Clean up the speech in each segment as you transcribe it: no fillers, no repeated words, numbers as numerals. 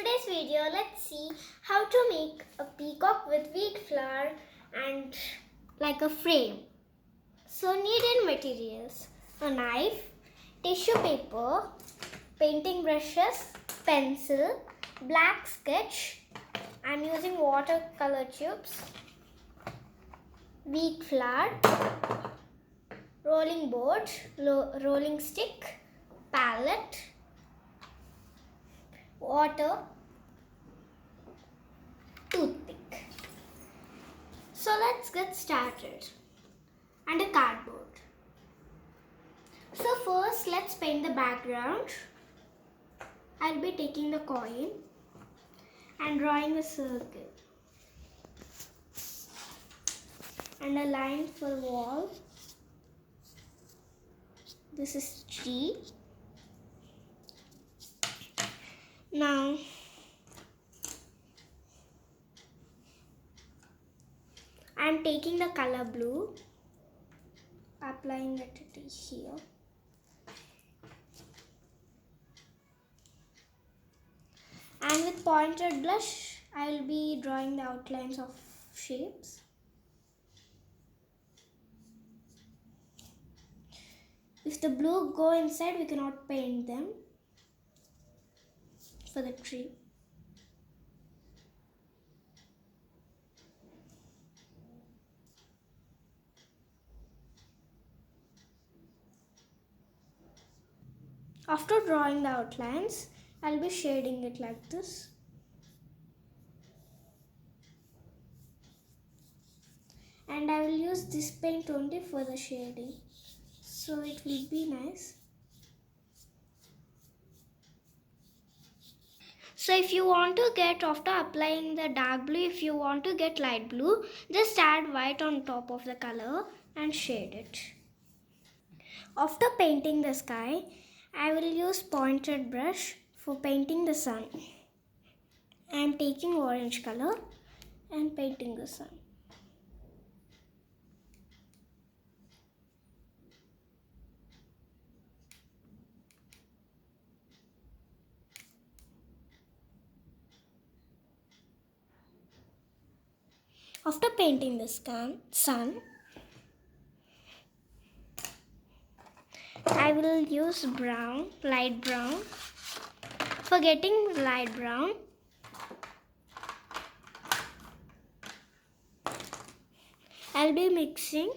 today's video, let's see how to make a peacock with wheat flour and like a frame. So needed materials: a knife, tissue paper, painting brushes, pencil, black sketch. I'm using watercolor tubes, wheat flour, rolling board, rolling stick, palette, water, toothpick. So let's get started. And a cardboard. So first let's paint the background. I'll be taking the coin and drawing a circle and a line for the wall. This is G. Now I'm taking the color blue, applying it here. And with pointed brush, I'll be drawing the outlines of shapes. If the blue go inside, we cannot paint them for the tree. After drawing the outlines, I'll be shading it like this. And I will use this paint only for the shading, so it will be nice. So if you want to get, after applying the dark blue, if you want to get light blue, just add white on top of the color and shade it. After painting the sky, I will use pointed brush for painting the sun. I am taking orange color and painting the sun. After painting the sun, I will use brown, light brown. For getting light brown, I'll be mixing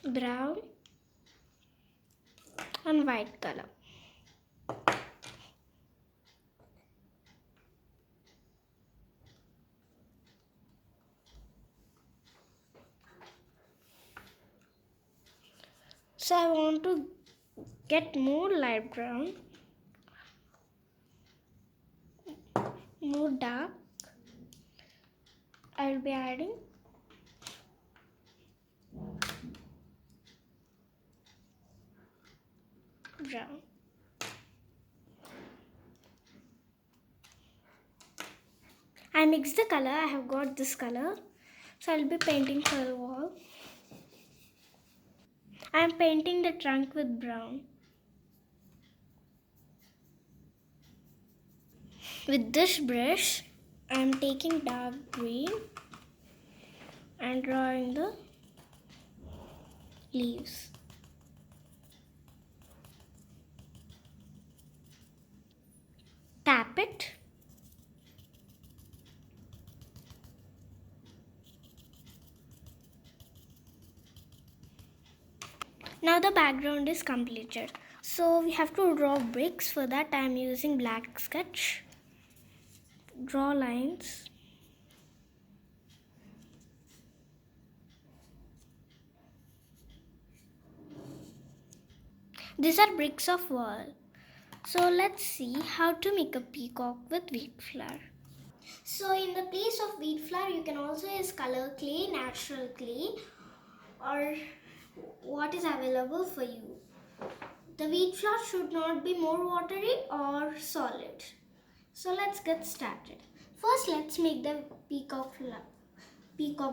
brown and white color. So I want to get more light brown, more dark. I will be adding brown. I mixed the color. I have got this color. So I will be painting for the wall. I am painting the trunk with brown. With this brush, I am taking dark green and drawing the leaves. Tap it. Now the background is completed. So we have to draw bricks. For that I am using black sketch. Draw lines. These are bricks of wall. So let's see how to make a peacock with wheat flour. So in the place of wheat flour, you can also use color clay, natural clay, or what is available for you. The wheat flour should not be more watery or solid. So let's get started. First, let's make the peacock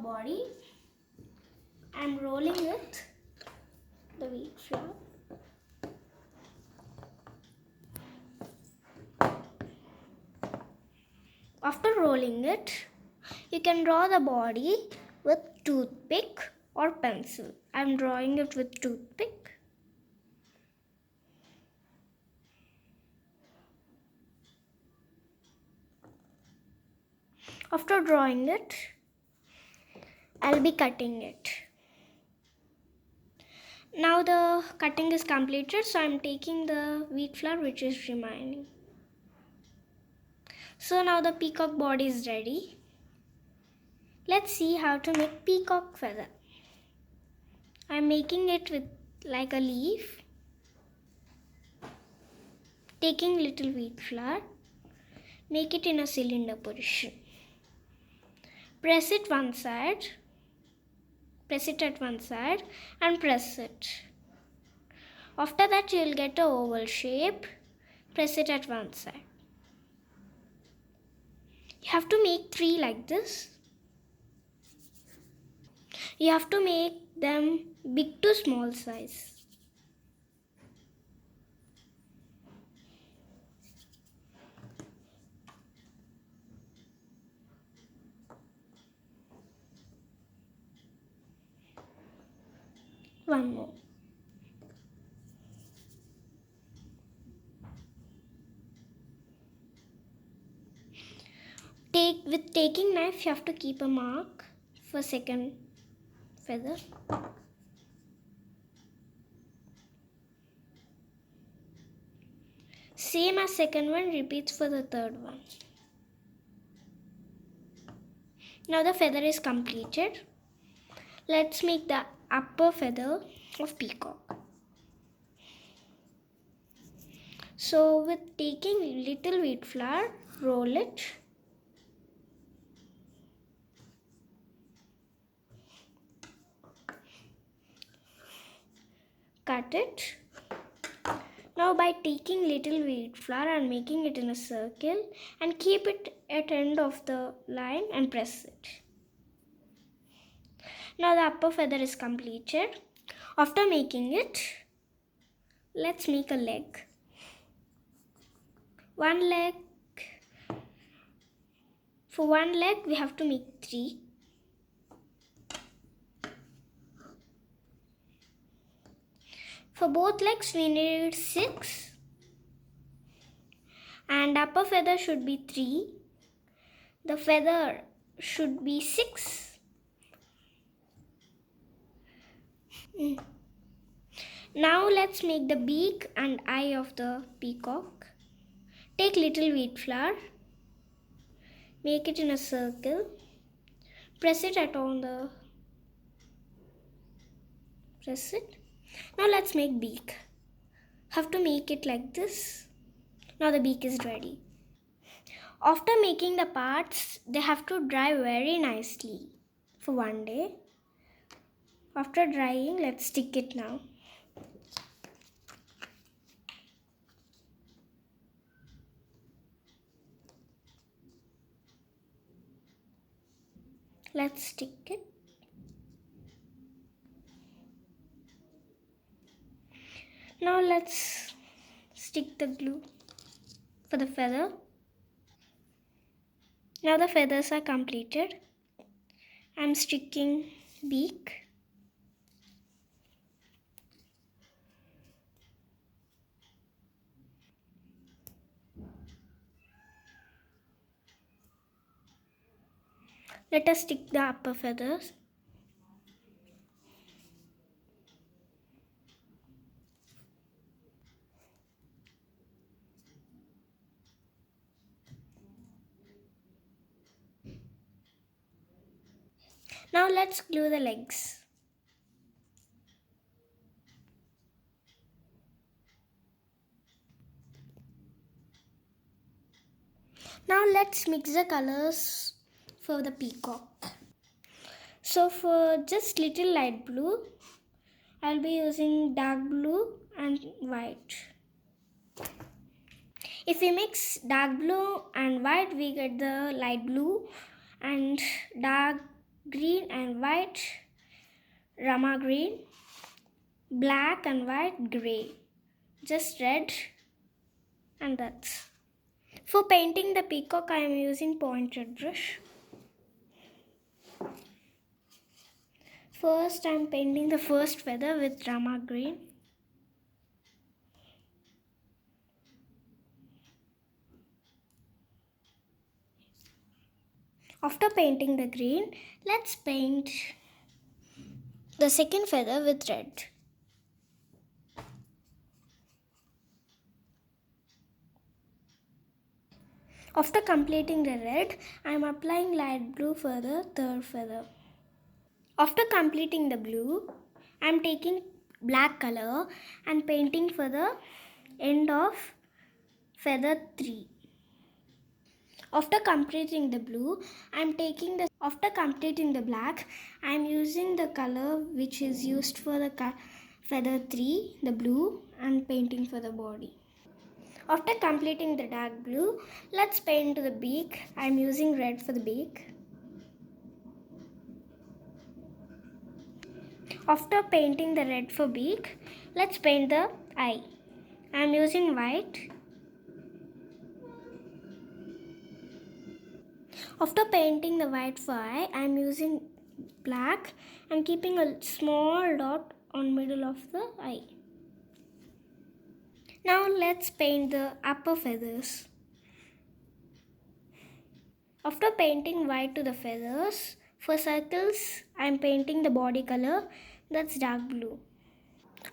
body. I'm rolling it, the wheat flour. After rolling it, you can draw the body with toothpick or pencil. I am drawing it with toothpick. After drawing it, I'll be cutting it. Now the cutting is completed, so I'm taking the wheat flour which is remaining. So now the peacock body is ready. Let's see how to make peacock feather. I'm making it with like a leaf. Taking little wheat flour, make it in a cylinder position. Press it at one side and press it. After that you will get a oval shape. Press it at one side. You have to make 3 like this. You have to make them big to small size. One more. With taking knife, you have to keep a mark for second feather. Same as second one repeats for the third one. Now the feather is completed. Let's make the upper feather of peacock. So with taking little wheat flour, roll it. Cut it. Now by taking little wheat flour and making it in a circle and keep it at end of the line and press it. Now the upper feather is completed. After making it, let's make a leg. For one leg we have to make 3. For both legs we need 6. And upper feather should be 3. The feather should be 6. Now let's make the beak and eye of the peacock. Take little wheat flour. Make it in a circle. Press it. Press it. Now let's make beak. Have to make it like this. Now the beak is ready. After making the parts, they have to dry very nicely for one day. After drying, let's stick it now. Let's stick it. Now let's stick the glue for the feather. Now the feathers are completed. I'm sticking beak. Let us stick the upper feathers. Now let's glue the legs. Now let's mix the colors for the peacock. So for just little light blue, I'll be using dark blue and white. If we mix dark blue and white, we get the light blue, and dark green and white, Rama green, black and white, grey, just red, and that's. For painting the peacock, I am using pointed brush. First, I am painting the first feather with drama green. After painting the green, let's paint the second feather with red. After completing the red, I am applying light blue for the third feather. After completing the blue, I am taking black color and painting for the end of feather 3. After completing the blue, after completing the black, I am using the color which is used for the feather 3, the blue, and painting for the body. After completing the dark blue, let's paint the beak. I am using red for the beak. After painting the red for beak, let's paint the eye. I am using white. After painting the white for eye, I am using black and keeping a small dot on middle of the eye. Now let's paint the upper feathers. After painting white to the feathers, for circles, I am painting the body color, that's dark blue.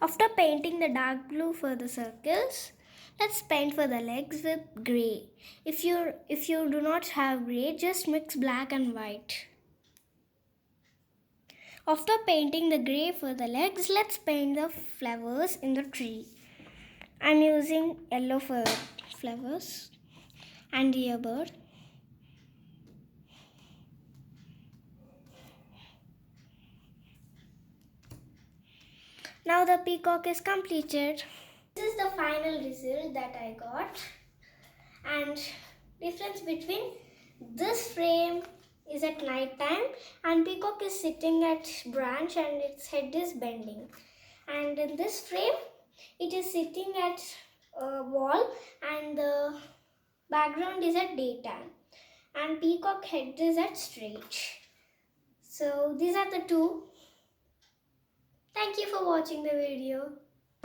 After painting the dark blue for the circles, let's paint for the legs with grey. If you do not have grey, just mix black and white. After painting the grey for the legs, let's paint the flowers in the tree. I'm using yellow for flowers and earbird. Now the peacock is completed. This is the final result that I got, and difference between this frame is at night time and peacock is sitting at branch and its head is bending, and in this frame it is sitting at a wall and the background is at daytime and peacock head is at straight. So these are the two. Thank you for watching the video.